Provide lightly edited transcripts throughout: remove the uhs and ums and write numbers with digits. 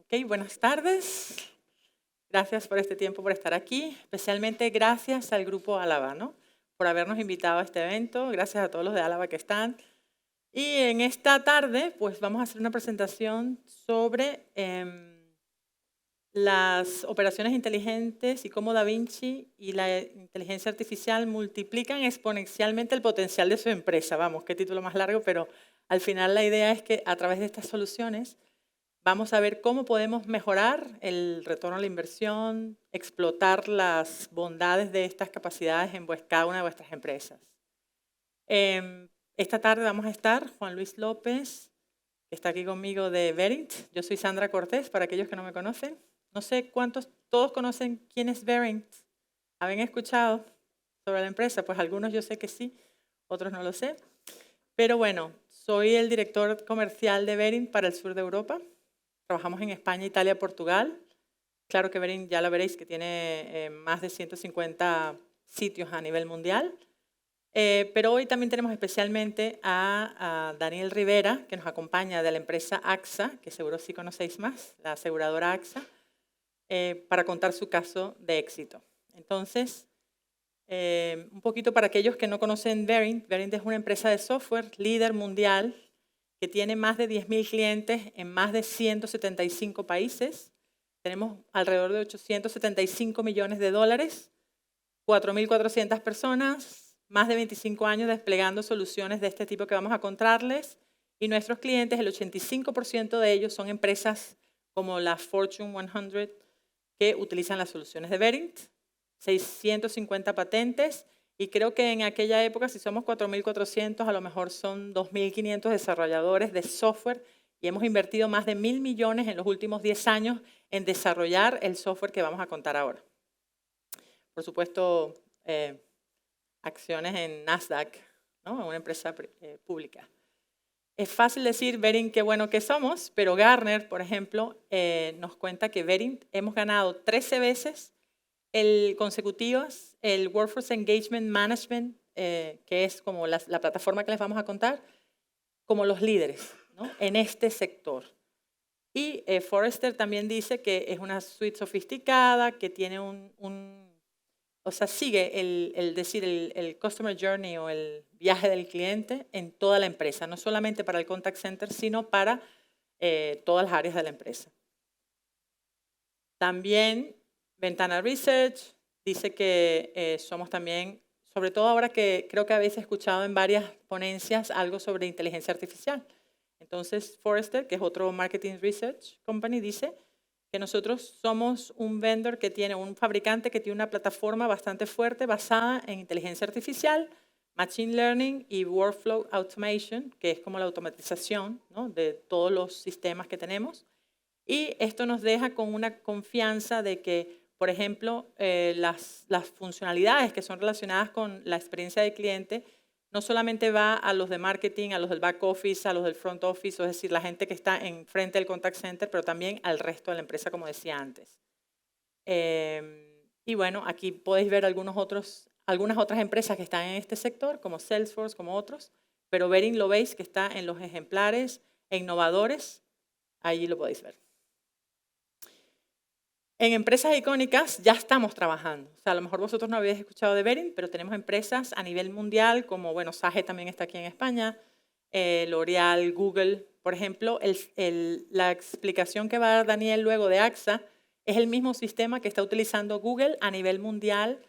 Ok, buenas tardes. Gracias por este tiempo, por estar aquí. Especialmente gracias al Grupo Álava, ¿no? Por habernos invitado a este evento. Gracias a todos los de Álava que están. Y en esta tarde, pues vamos a hacer una presentación sobre las operaciones inteligentes y cómo Da Vinci y la inteligencia artificial multiplican exponencialmente el potencial de su empresa. Vamos, qué título más largo, pero al final la idea es que a través de estas soluciones vamos a ver cómo podemos mejorar el retorno a la inversión, explotar las bondades de estas capacidades en cada una de vuestras empresas. Esta tarde vamos a estar Juan Luis López, que está aquí conmigo de Verint. Yo soy Sandra Cortez, para aquellos que no me conocen. No sé cuántos, todos conocen quién es Verint. ¿Habían escuchado sobre la empresa? Pues algunos yo sé que sí, otros no lo sé. Pero bueno, soy el director comercial de Verint para el sur de Europa. Trabajamos en España, Italia, Portugal. Claro que Verint, ya lo veréis, que tiene más de 150 sitios a nivel mundial. Pero hoy también tenemos especialmente a Daniel Rivera, que nos acompaña de la empresa AXA, que seguro sí conocéis más, la aseguradora AXA, para contar su caso de éxito. Entonces, un poquito para aquellos que no conocen Verint, Verint es una empresa de software líder mundial que tiene más de 10.000 clientes en más de 175 países. Tenemos alrededor de 875 millones de dólares, 4.400 personas, más de 25 años desplegando soluciones de este tipo que vamos a contarles. Y nuestros clientes, el 85% de ellos son empresas como la Fortune 100 que utilizan las soluciones de Verint, 650 patentes. Y creo que en aquella época, si somos 4.400, a lo mejor son 2.500 desarrolladores de software y hemos invertido más de 1.000 millones en los últimos 10 años en desarrollar el software que vamos a contar ahora. Por supuesto, acciones en Nasdaq, ¿no? Una empresa pública. Es fácil decir, Verint, qué bueno que somos, pero Gartner, por ejemplo, nos cuenta que Verint hemos ganado 13 veces consecutivas el Workforce Engagement Management, que es como la plataforma que les vamos a contar, como los líderes, ¿no? En este sector. Y Forrester también dice que es una suite sofisticada, que tiene o sea, sigue el Customer Journey o el viaje del cliente en toda la empresa, no solamente para el contact center, sino para todas las áreas de la empresa. También Ventana Research dice que somos también, sobre todo ahora que creo que habéis escuchado en varias ponencias algo sobre inteligencia artificial. Entonces, Forrester, que es otro marketing research company, dice que nosotros somos un vendor que tiene, un fabricante que tiene una plataforma bastante fuerte basada en inteligencia artificial, machine learning y workflow automation, que es como la automatización, ¿no?, de todos los sistemas que tenemos. Y esto nos deja con una confianza de que, por ejemplo, las funcionalidades que son relacionadas con la experiencia del cliente no solamente va a los de marketing, a los del back office, a los del front office, es decir, la gente que está enfrente del contact center, pero también al resto de la empresa, como decía antes. Y bueno, aquí podéis ver algunas otras empresas que están en este sector, como Salesforce, como otros, pero Verint lo veis que está en los ejemplares e innovadores, allí lo podéis ver. En empresas icónicas ya estamos trabajando. O sea, a lo mejor vosotros no habéis escuchado de Verint, pero tenemos empresas a nivel mundial como, bueno, Sage también está aquí en España, L'Oreal, Google. Por ejemplo, la explicación que va a dar Daniel luego de AXA es el mismo sistema que está utilizando Google a nivel mundial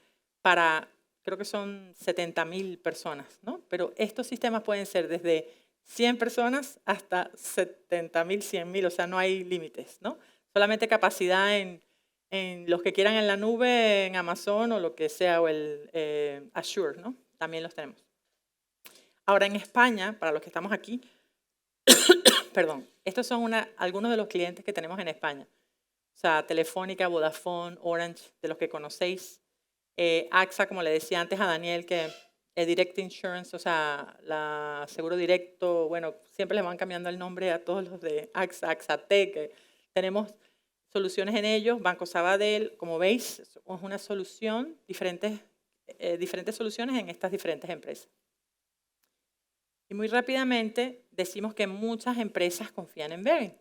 para, creo que son 70.000 personas, ¿no? Pero estos sistemas pueden ser desde 100 personas hasta 70.000, 100.000, o sea, no hay límites, ¿no? Solamente capacidad en los que quieran en la nube, en Amazon o lo que sea, o el Azure, ¿no? También los tenemos. Ahora, en España, para los que estamos aquí, perdón, estos son algunos de los clientes que tenemos en España. O sea, Telefónica, Vodafone, Orange, de los que conocéis. AXA, como le decía antes a Daniel, que el Direct Insurance, o sea, la seguro directo, bueno, siempre les van cambiando el nombre a todos los de AXA, AXATEC, que tenemos soluciones en ellos. Banco Sabadell, como veis, es una solución, diferentes soluciones en estas diferentes empresas. Y muy rápidamente decimos que muchas empresas confían en Verint.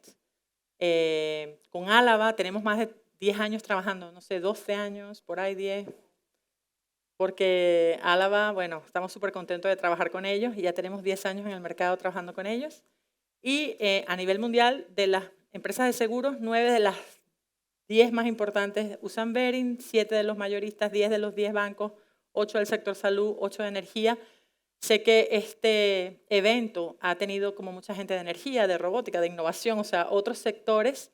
Con Álava tenemos más de 10 años trabajando, no sé, 12 años, por ahí 10. Porque Álava, bueno, estamos súper contentos de trabajar con ellos y ya tenemos 10 años en el mercado trabajando con ellos. Y a nivel mundial, de las empresas de seguros, 9 de las 10 más importantes usan Bearing, 7 de los mayoristas, 10 de los 10 bancos, 8 del sector salud, 8 de energía. Sé que este evento ha tenido como mucha gente de energía, de robótica, de innovación, o sea, otros sectores,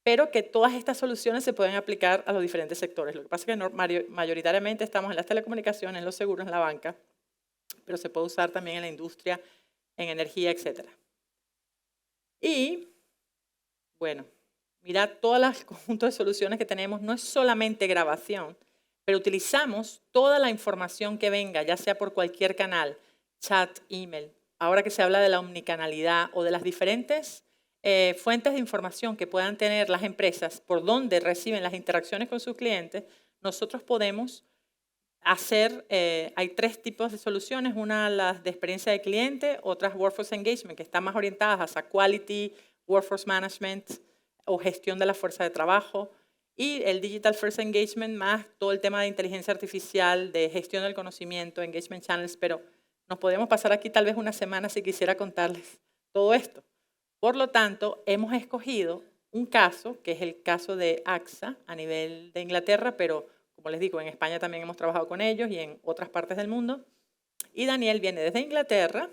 pero que todas estas soluciones se pueden aplicar a los diferentes sectores. Lo que pasa es que mayoritariamente estamos en las telecomunicaciones, en los seguros, en la banca, pero se puede usar también en la industria, en energía, etc. Y, bueno, mirad todo el conjunto de soluciones que tenemos. No es solamente grabación, pero utilizamos toda la información que venga, ya sea por cualquier canal, chat, email. Ahora que se habla de la omnicanalidad o de las diferentes fuentes de información que puedan tener las empresas por donde reciben las interacciones con sus clientes, nosotros podemos hacer, hay 3 tipos de soluciones, una las de experiencia de cliente, otras Workforce Engagement, que están más orientadas hacia Quality, Workforce Management o gestión de la fuerza de trabajo, y el Digital First Engagement más todo el tema de inteligencia artificial, de gestión del conocimiento, Engagement Channels, pero nos podemos pasar aquí tal vez una semana si quisiera contarles todo esto. Por lo tanto, hemos escogido un caso, que es el caso de AXA a nivel de Inglaterra, pero como les digo, en España también hemos trabajado con ellos y en otras partes del mundo. Y Daniel viene desde Inglaterra.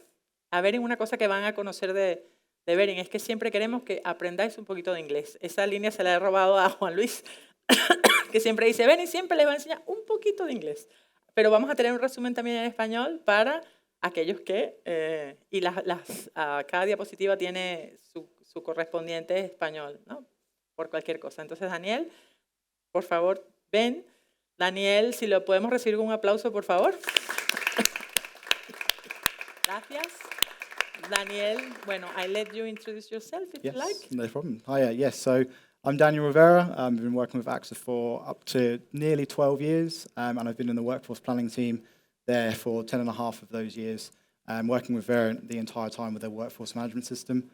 A ver, una cosa que van a conocer de Bering es que siempre queremos que aprendáis un poquito de inglés. Esa línea se la he robado a Juan Luis, que siempre dice, Bering siempre les va a enseñar un poquito de inglés. Pero vamos a tener un resumen también en español para aquellos que... cada diapositiva tiene su correspondiente español, ¿no? Por cualquier cosa. Entonces, Daniel, por favor, ven. Daniel, si lo podemos recibir con un aplauso, por favor. Gracias. Daniel, bueno, I let you introduce yourself if you like. Yes, no problem. Hi, yes, so I'm Daniel Rivera. I've been working with AXA for up to nearly 12 years, and I've been in the workforce planning team there for 10 and a half of those years, working with Verint the entire time with their workforce management system.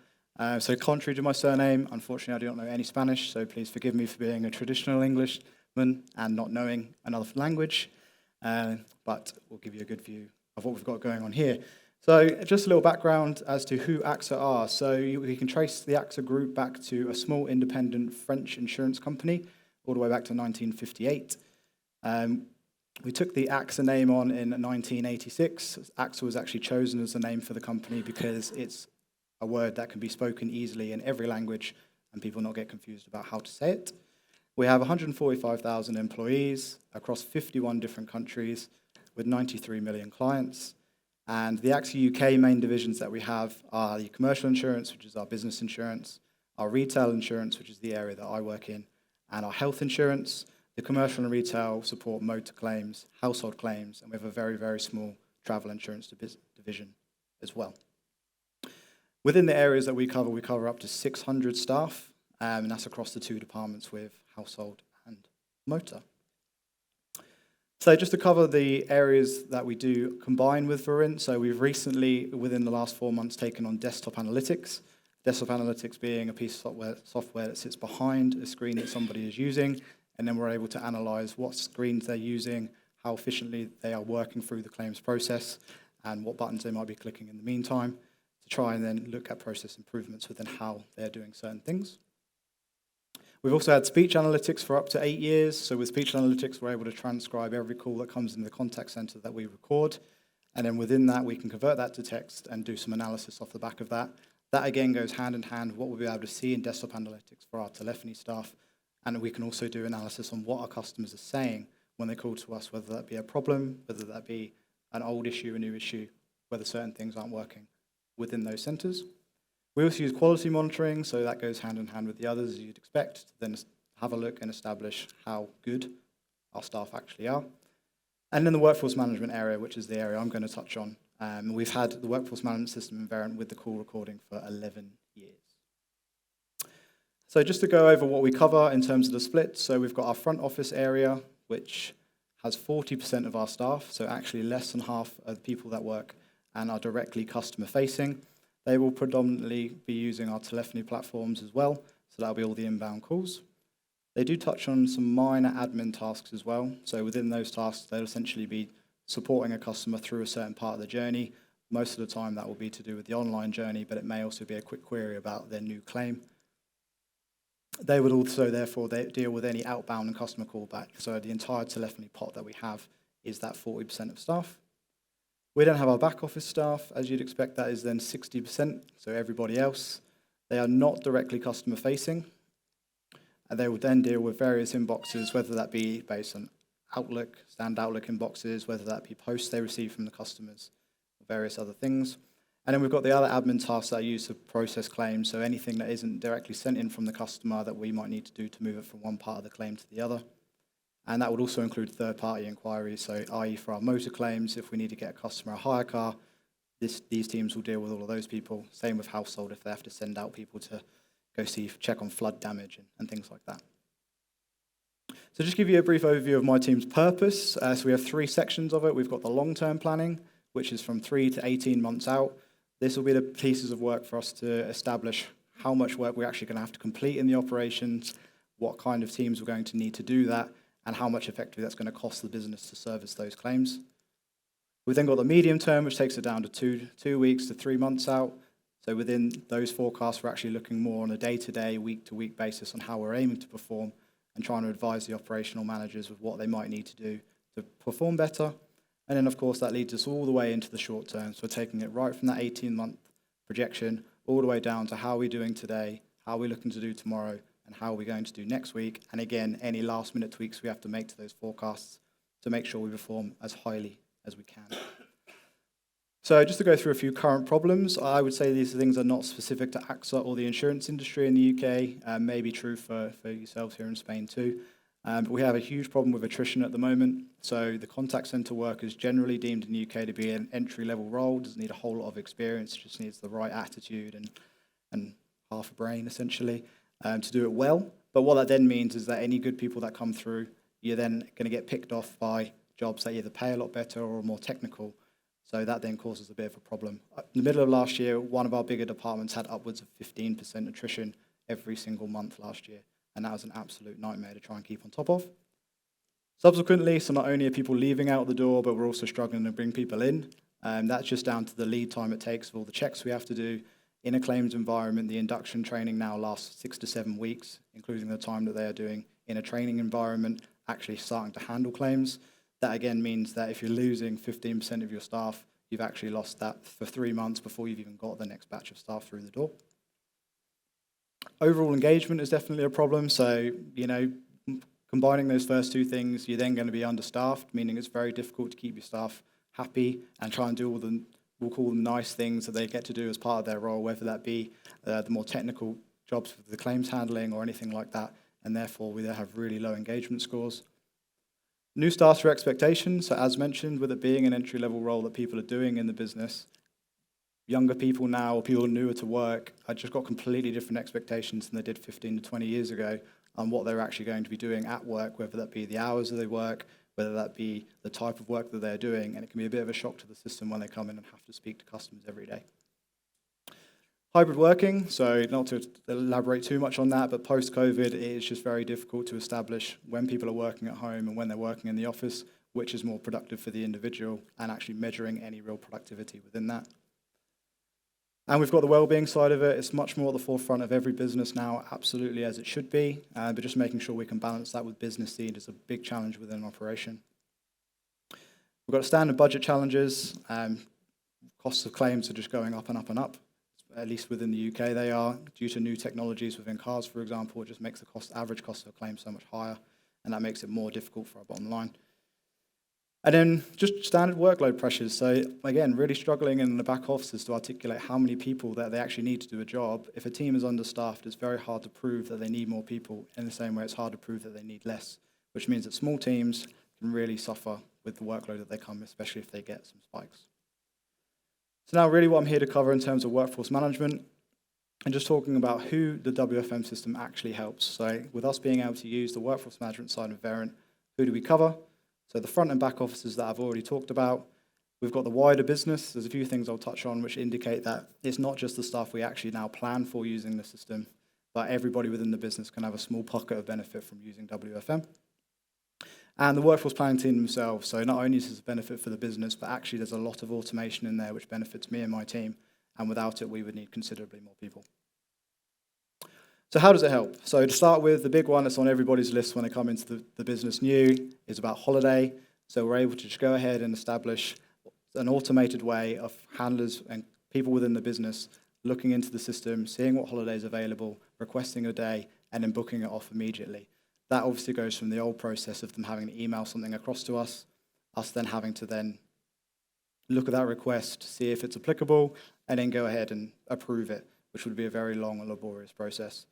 So contrary to my surname, unfortunately, I do not know any Spanish, so please forgive me for being a traditional Englishman and not knowing another language, but we'll give you a good view of what we've got going on here. So just a little background as to who AXA are. So we can trace the AXA group back to a small independent French insurance company all the way back to 1958. We took the AXA name on in 1986. AXA was actually chosen as the name for the company because it's a word that can be spoken easily in every language and people not get confused about how to say it. We have 145,000 employees across 51 different countries with 93 million clients. And the AXA UK main divisions that we have are the commercial insurance, which is our business insurance, our retail insurance, which is the area that I work in, and our health insurance. The commercial and retail support motor claims, household claims, and we have a very, very small travel insurance division as well. Within the areas that we cover up to 600 staff, and that's across the 2 departments with household and motor. So just to cover the areas that we do combine with Verint, so we've recently, within the last 4 months, taken on desktop analytics. Desktop analytics being a piece of software that sits behind a screen that somebody is using, and then we're able to analyze what screens they're using, how efficiently they are working through the claims process, and what buttons they might be clicking in the meantime, to try and then look at process improvements within how they're doing certain things. We've also had speech analytics for up to 8 years. So with speech analytics, we're able to transcribe every call that comes in the contact center that we record. And then within that, we can convert that to text and do some analysis off the back of that. That, again, goes hand in hand with what we'll be able to see in desktop analytics for our telephony staff. And we can also do analysis on what our customers are saying when they call to us, whether that be a problem, whether that be an old issue, a new issue, whether certain things aren't working within those centers. We also use quality monitoring, so that goes hand in hand with the others, as you'd expect, to then have a look and establish how good our staff actually are. And then the workforce management area, which is the area I'm going to touch on. We've had the workforce management system in Verint with the call recording for 11 years. So just to go over what we cover in terms of the split, so we've got our front office area, which has 40% of our staff, so actually less than half of the people that work and are directly customer-facing. They will predominantly be using our telephony platforms as well, So that'll be all the inbound calls. They do touch on some minor admin tasks as well. So within those tasks, they'll essentially be supporting a customer through a certain part of the journey. Most of the time that will be to do with the online journey, but it may also be a quick query about their new claim. They would also therefore deal with any outbound and customer callback. So the entire telephony pot that we have is that 40% of staff. We don't have our back office staff. As you'd expect, that is then 60%, so everybody else. They are not directly customer facing. And they will then deal with various inboxes, whether that be based on Outlook, standard Outlook inboxes, whether that be posts they receive from the customers, or various other things. And then we've got the other admin tasks that are used to process claims, so anything that isn't directly sent in from the customer that we might need to do to move it from one part of the claim to the other. And that would also include third-party inquiries, so i.e. for our motor claims, if we need to get a customer a hire car, these teams will deal with all of those people. Same with household if they have to send out people to go check on flood damage and things like that. So just give you a brief overview of my team's purpose. So we have 3 sections of it. We've got the long-term planning, which is from 3 to 18 months out. This will be the pieces of work for us to establish how much work we're actually going to have to complete in the operations, what kind of teams we're going to need to do that, and how much effectively that's going to cost the business to service those claims. We've then got the medium term, which takes it down to 2 weeks to 3 months out. So within those forecasts, we're actually looking more on a day-to-day, week-to-week basis on how we're aiming to perform and trying to advise the operational managers with what they might need to do to perform better. And then, of course, that leads us all the way into the short term. So we're taking it right from that 18-month projection all the way down to how we're doing today, how we're looking to do tomorrow, and how we're going to do next week. And again, any last-minute tweaks we have to make to those forecasts to make sure we perform as highly as we can. So just to go through a few current problems, I would say these things are not specific to AXA or the insurance industry in the UK, may be true for yourselves here in Spain too. But we have a huge problem with attrition at the moment. So the contact centre work is generally deemed in the UK to be an entry-level role, doesn't need a whole lot of experience, just needs the right attitude and half a brain, essentially, to do it well. But what that then means is that any good people that come through, you're then going to get picked off by jobs that either pay a lot better or are more technical. So that then causes a bit of a problem. In the middle of last year, one of our bigger departments had upwards of 15% attrition every single month last year. And that was an absolute nightmare to try and keep on top of. Subsequently, so not only are people leaving out the door, but we're also struggling to bring people in. That's just down to the lead time it takes for all the checks we have to do. In a claims environment, the induction training now lasts 6 to 7 weeks, including the time that they are doing in a training environment, actually starting to handle claims. That again means that if you're losing 15% of your staff, you've actually lost that for 3 months before you've even got the next batch of staff through the door. Overall engagement is definitely a problem. So, combining those first 2 things, you're then going to be understaffed, meaning it's very difficult to keep your staff happy and try and do all the, we'll call them nice things that they get to do as part of their role, whether that be the more technical jobs for the claims handling or anything like that. And therefore, we have really low engagement scores. New starter expectations, so as mentioned, with it being an entry-level role that people are doing in the business, younger people now, or people newer to work, have just got completely different expectations than they did 15 to 20 years ago on what they're actually going to be doing at work, whether that be the hours that they work, whether that be the type of work that they're doing, and it can be a bit of a shock to the system when they come in and have to speak to customers every day. Hybrid working, so not to elaborate too much on that, but post-COVID, it is just very difficult to establish when people are working at home and when they're working in the office, which is more productive for the individual, and actually measuring any real productivity within that. And we've got the well-being side of it. It's much more at the forefront of every business now, absolutely as it should be, but just making sure we can balance that with business need is a big challenge within an operation. We've got standard budget challenges. Costs of claims are just going up and up and up. At least within the UK they are, due to new technologies within cars, for example. It just makes the average cost of a claim so much higher, and that makes it more difficult for our bottom line. And then just standard workload pressures. So again, really struggling in the back offices to articulate how many people that they actually need to do a job. If a team is understaffed, it's very hard to prove that they need more people. In the same way, it's hard to prove that they need less, which means that small teams can really suffer with the workload that they come, especially if they get some spikes. So now really what I'm here to cover in terms of workforce management and just talking about who the WFM system actually helps. So with us being able to use the workforce management side of Verint, who do we cover? So the front and back offices that I've already talked about. We've got the wider business. There's a few things I'll touch on which indicate that it's not just the staff we actually now plan for using the system, but everybody within the business can have a small pocket of benefit from using WFM. And the workforce planning team themselves, so not only is this a benefit for the business, but actually there's a lot of automation in there which benefits me and my team, and without it we would need considerably more people. So how does it help? So to start with, the big one that's on everybody's list when they come into the business new is about holiday. So we're able to just go ahead and establish an automated way of handlers and people within the business looking into the system, seeing what holidays are available, requesting a day, and then booking it off immediately. That obviously goes from the old process of them having to email something across to us then having to then look at that request, see if it's applicable, and then go ahead and approve it, which would be a very long and laborious process.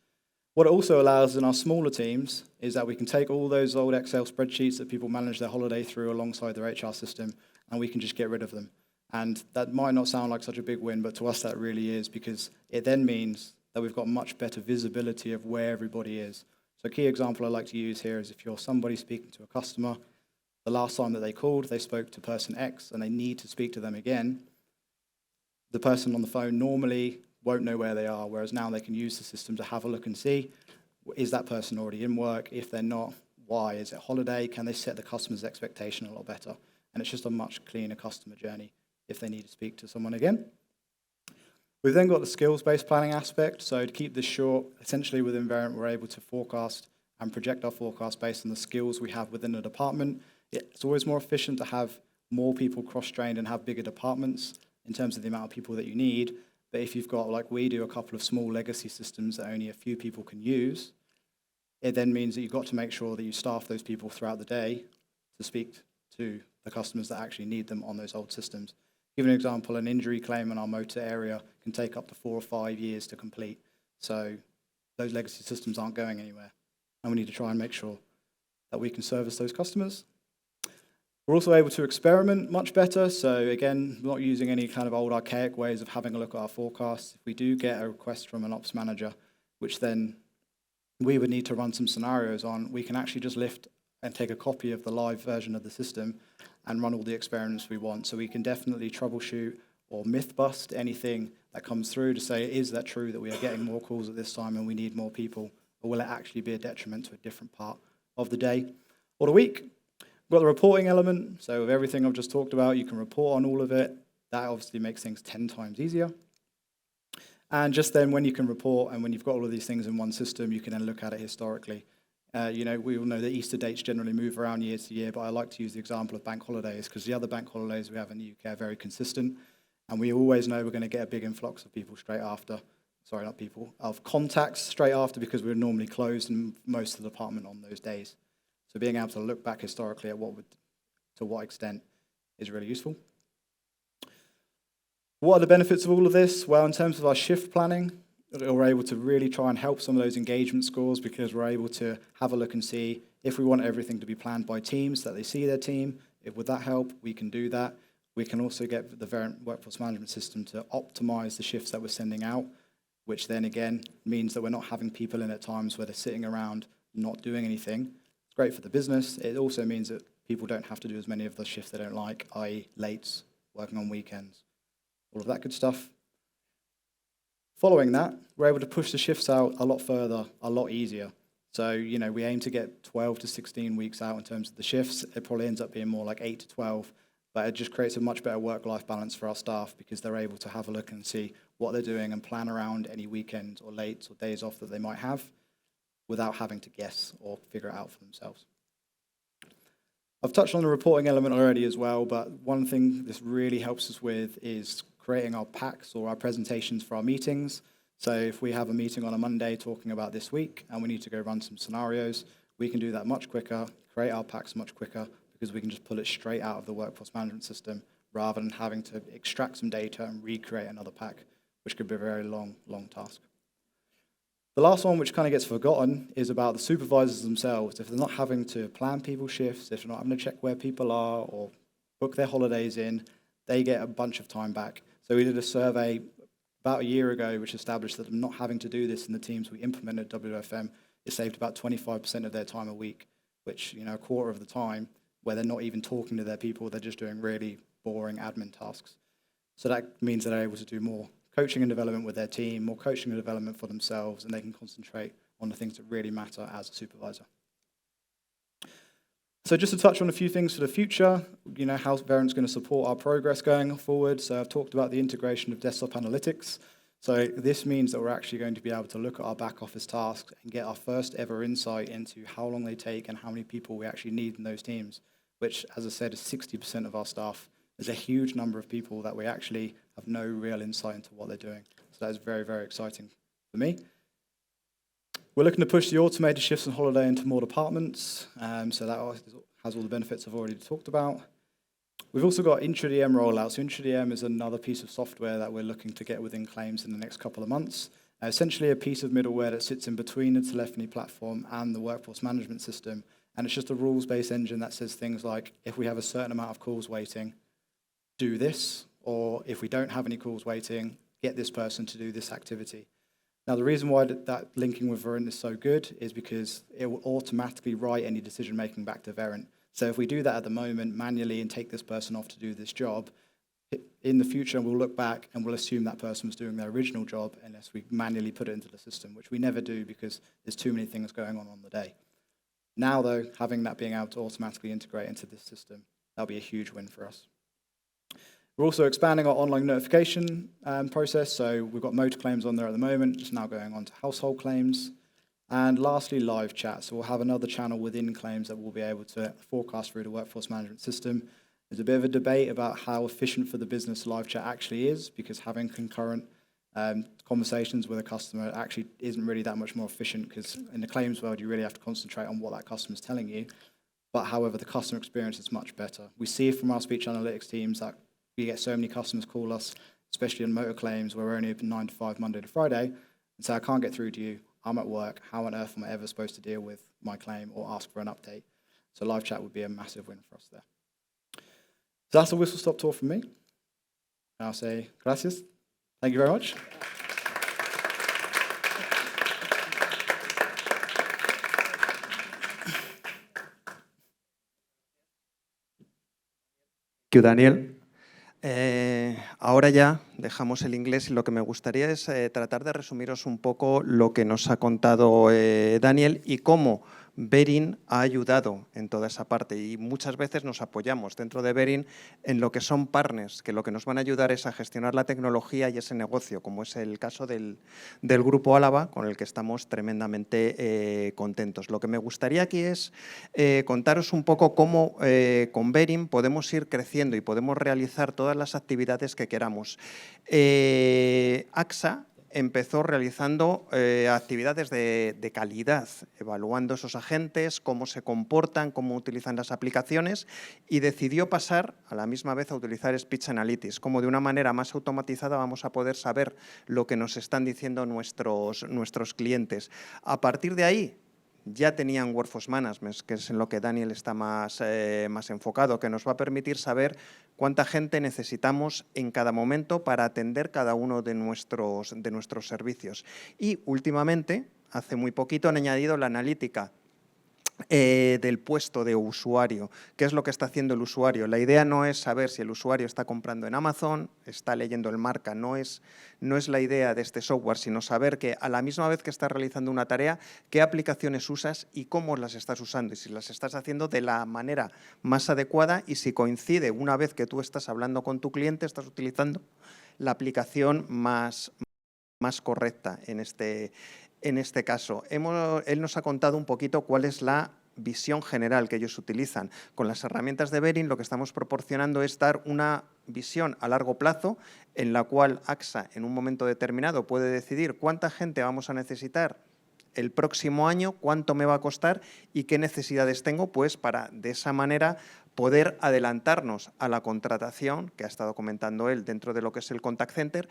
What it also allows in our smaller teams is that we can take all those old Excel spreadsheets that people manage their holiday through alongside their HR system, and we can just get rid of them. And that might not sound like such a big win, but to us that really is, because it then means that we've got much better visibility of where everybody is. So a key example I like to use here is if you're somebody speaking to a customer, the last time that they called, they spoke to person X and they need to speak to them again, the person on the phone normally won't know where they are, whereas now they can use the system to have a look and see, is that person already in work? If they're not, why? Is it holiday? Can they set the customer's expectation a lot better? And it's just a much cleaner customer journey if they need to speak to someone again. We've then got the skills-based planning aspect. So to keep this short, essentially within Variant, we're able to forecast and project our forecast based on the skills we have within the department. It's always more efficient to have more people cross-trained and have bigger departments in terms of the amount of people that you need. But if you've got, like we do, a couple of small legacy systems that only a few people can use, it then means that you've got to make sure that you staff those people throughout the day to speak to the customers that actually need them on those old systems. Give an example, an injury claim in our motor area can take up to 4 or 5 years to complete. So those legacy systems aren't going anywhere. And we need to try and make sure that we can service those customers. We're also able to experiment much better. So again, not using any kind of old archaic ways of having a look at our forecasts. If we do get a request from an ops manager, which then we would need to run some scenarios on, we can actually just lift and take a copy of the live version of the system and run all the experiments we want. So we can definitely troubleshoot or myth bust anything that comes through to say, is that true that we are getting more calls at this time and we need more people? Or will it actually be a detriment to a different part of the day or the week? We've got the reporting element. So with everything I've just talked about, you can report on all of it. That obviously makes things 10 times easier. And just then when you can report and when you've got all of these things in one system, you can then look at it historically. We all know that Easter dates generally move around year to year, but I like to use the example of bank holidays because the other bank holidays we have in the UK are very consistent. And we always know we're going to get a big influx of people straight after. Sorry, not people, of contacts straight after because we're normally closed in most of the department on those days. So being able to look back historically at to what extent is really useful. What are the benefits of all of this? Well, in terms of our shift planning, we're able to really try and help some of those engagement scores because we're able to have a look and see if we want everything to be planned by teams, that they see their team. Would that help? We can do that. We can also get the Variant workforce management system to optimize the shifts that we're sending out, which then again means that we're not having people in at times where they're sitting around not doing anything. It's great for the business. It also means that people don't have to do as many of the shifts they don't like, i.e. lates, working on weekends, all of that good stuff. Following that, we're able to push the shifts out a lot further, a lot easier. So, we aim to get 12 to 16 weeks out in terms of the shifts. It probably ends up being more like 8 to 12, but it just creates a much better work-life balance for our staff because they're able to have a look and see what they're doing and plan around any weekends or lates or days off that they might have without having to guess or figure it out for themselves. I've touched on the reporting element already as well, but one thing this really helps us with is creating our packs or our presentations for our meetings. So if we have a meeting on a Monday talking about this week and we need to go run some scenarios, we can do that much quicker, create our packs much quicker because we can just pull it straight out of the workforce management system rather than having to extract some data and recreate another pack, which could be a very long task. The last one, which kind of gets forgotten, is about the supervisors themselves. If they're not having to plan people's shifts, if they're not having to check where people are or book their holidays in, they get a bunch of time back. So we did a survey about a year ago which established that not having to do this in the teams we implemented WFM, it saved about 25% of their time a week, which, a quarter of the time where they're not even talking to their people, they're just doing really boring admin tasks. So that means that they're able to do more coaching and development with their team, more coaching and development for themselves, and they can concentrate on the things that really matter as a supervisor. So just to touch on a few things for the future, how Verint's going to support our progress going forward. So I've talked about the integration of desktop analytics. So this means that we're actually going to be able to look at our back office tasks and get our first ever insight into how long they take and how many people we actually need in those teams, which, as I said, is 60% of our staff. There's a huge number of people that we actually have no real insight into what they're doing. So that is very, very exciting for me. We're looking to push the automated shifts and holiday into more departments. So that has all the benefits I've already talked about. We've also got IntraDM rollout. So IntraDM is another piece of software that we're looking to get within claims in the next couple of months. Essentially a piece of middleware that sits in between the telephony platform and the workforce management system. And it's just a rules-based engine that says things like, if we have a certain amount of calls waiting, do this. Or if we don't have any calls waiting, get this person to do this activity. Now, the reason why that linking with Verint is so good is because it will automatically write any decision-making back to Verint. So if we do that at the moment manually and take this person off to do this job, in the future we'll look back and we'll assume that person was doing their original job unless we manually put it into the system, which we never do because there's too many things going on the day. Now, though, having that being able to automatically integrate into this system, that'll be a huge win for us. We're also expanding our online notification process. So we've got motor claims on there at the moment, just now going on to household claims. And lastly, live chat. So we'll have another channel within claims that we'll be able to forecast through the workforce management system. There's a bit of a debate about how efficient for the business live chat actually is, because having concurrent conversations with a customer actually isn't really that much more efficient, because in the claims world, you really have to concentrate on what that customer's telling you. But however, the customer experience is much better. We see from our speech analytics teams that we get so many customers call us, especially in motor claims, where we're only open 9 to 5, Monday to Friday, and say, I can't get through to you. I'm at work. How on earth am I ever supposed to deal with my claim or ask for an update? So live chat would be a massive win for us there. So that's a whistle-stop tour from me. I'll say gracias. Thank you very much. Thank you, Daniel. Ahora ya dejamos el inglés y lo que me gustaría es tratar de resumiros un poco lo que nos ha contado Daniel y cómo Verint ha ayudado en toda esa parte, y muchas veces nos apoyamos dentro de Verint en lo que son partners, que lo que nos van a ayudar es a gestionar la tecnología y ese negocio, como es el caso del Grupo Álava, con el que estamos tremendamente contentos. Lo que me gustaría aquí es contaros un poco cómo con Verint podemos ir creciendo y podemos realizar todas las actividades que queramos. AXA empezó realizando actividades de calidad, evaluando esos agentes, cómo se comportan, cómo utilizan las aplicaciones, y decidió pasar a la misma vez a utilizar Speech Analytics, como de una manera más automatizada vamos a poder saber lo que nos están diciendo nuestros clientes. A partir de ahí, ya tenían Workforce Management, que es en lo que Daniel está más enfocado, que nos va a permitir saber cuánta gente necesitamos en cada momento para atender cada uno de nuestros servicios. Y últimamente, hace muy poquito, han añadido la analítica del puesto de usuario. ¿Qué es lo que está haciendo el usuario? La idea no es saber si el usuario está comprando en Amazon, está leyendo el marca, no es la idea de este software, sino saber que a la misma vez que estás realizando una tarea, qué aplicaciones usas y cómo las estás usando, y si las estás haciendo de la manera más adecuada, y si coincide una vez que tú estás hablando con tu cliente, estás utilizando la aplicación más correcta en este caso. Él nos ha contado un poquito cuál es la visión general que ellos utilizan. Con las herramientas de Verint lo que estamos proporcionando es dar una visión a largo plazo en la cual AXA en un momento determinado puede decidir cuánta gente vamos a necesitar el próximo año, cuánto me va a costar y qué necesidades tengo, pues para de esa manera poder adelantarnos a la contratación, que ha estado comentando él dentro de lo que es el contact center,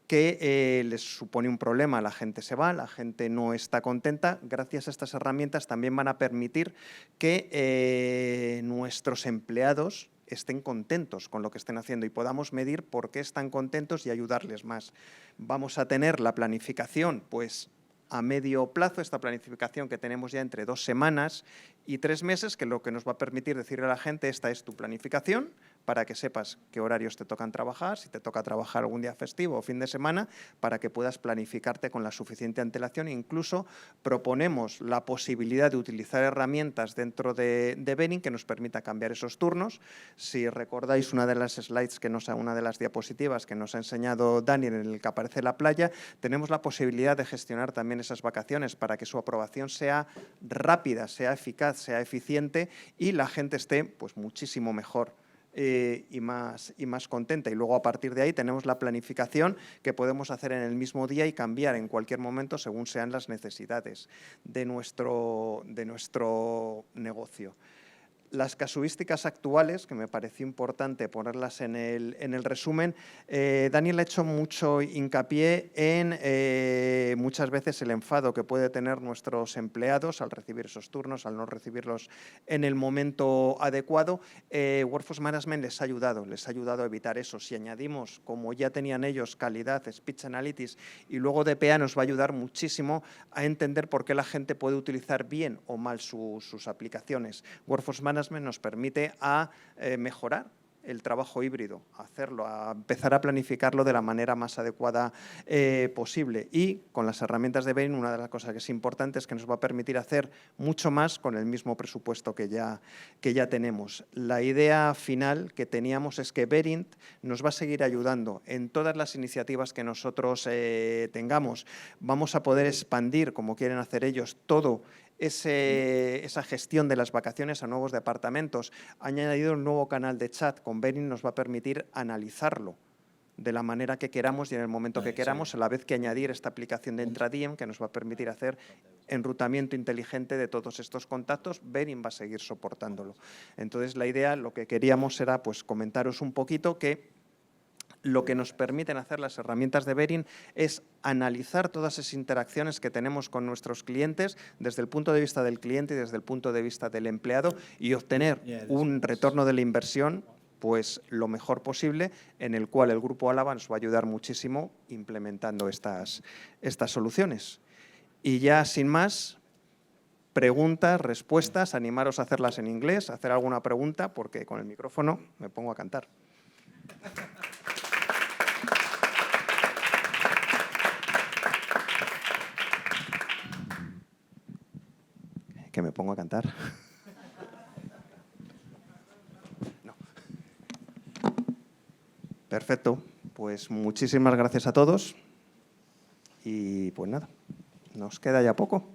que les supone un problema, la gente se va, la gente no está contenta. Gracias a estas herramientas también van a permitir que nuestros empleados estén contentos con lo que estén haciendo y podamos medir por qué están contentos y ayudarles más. Vamos a tener la planificación, pues, a medio plazo, esta planificación que tenemos ya entre 2 semanas y 3 meses, que lo que nos va a permitir decirle a la gente, esta es tu planificación, para que sepas qué horarios te tocan trabajar, si te toca trabajar algún día festivo o fin de semana, para que puedas planificarte con la suficiente antelación. Incluso proponemos la posibilidad de utilizar herramientas dentro de Bering que nos permita cambiar esos turnos. Si recordáis una de las slides, una de las diapositivas que nos ha enseñado Daniel, en el que aparece la playa, tenemos la posibilidad de gestionar también esas vacaciones para que su aprobación sea rápida, sea eficaz, sea eficiente y la gente esté pues muchísimo mejor y más contenta. Y luego, a partir de ahí, tenemos la planificación que podemos hacer en el mismo día y cambiar en cualquier momento según sean las necesidades de nuestro negocio. Las casuísticas actuales, que me pareció importante ponerlas en el resumen, Daniel ha hecho mucho hincapié en muchas veces el enfado que puede tener nuestros empleados al recibir esos turnos, al no recibirlos en el momento adecuado. Workforce Management les ha ayudado a evitar eso. Si añadimos, como ya tenían ellos, calidad, speech analytics, y luego DPA nos va a ayudar muchísimo a entender por qué la gente puede utilizar bien o mal sus aplicaciones. Workforce Management nos permite a mejorar el trabajo híbrido, a empezar a planificarlo de la manera más adecuada posible. Y con las herramientas de Bering, una de las cosas que es importante es que nos va a permitir hacer mucho más con el mismo presupuesto que ya tenemos. La idea final que teníamos es que Bering nos va a seguir ayudando en todas las iniciativas que nosotros tengamos. Vamos a poder expandir, como quieren hacer ellos, todo esa gestión de las vacaciones a nuevos departamentos. Ha añadido un nuevo canal de chat. Con Bering nos va a permitir analizarlo de la manera que queramos y en el momento que queramos, a la vez que añadir esta aplicación de Intradiem que nos va a permitir hacer enrutamiento inteligente de todos estos contactos. Bering va a seguir soportándolo. Entonces, la idea, lo que queríamos era pues comentaros un poquito que lo que nos permiten hacer las herramientas de Bering es analizar todas esas interacciones que tenemos con nuestros clientes desde el punto de vista del cliente y desde el punto de vista del empleado y obtener un retorno de la inversión pues lo mejor posible, en el cual el Grupo Álava nos va a ayudar muchísimo implementando estas soluciones. Y ya sin más, preguntas, respuestas, animaros a hacerlas en inglés, hacer alguna pregunta, porque con el micrófono me pongo a cantar. Que me pongo a cantar. No. Perfecto. Pues muchísimas gracias a todos. Y pues nada, nos queda ya poco.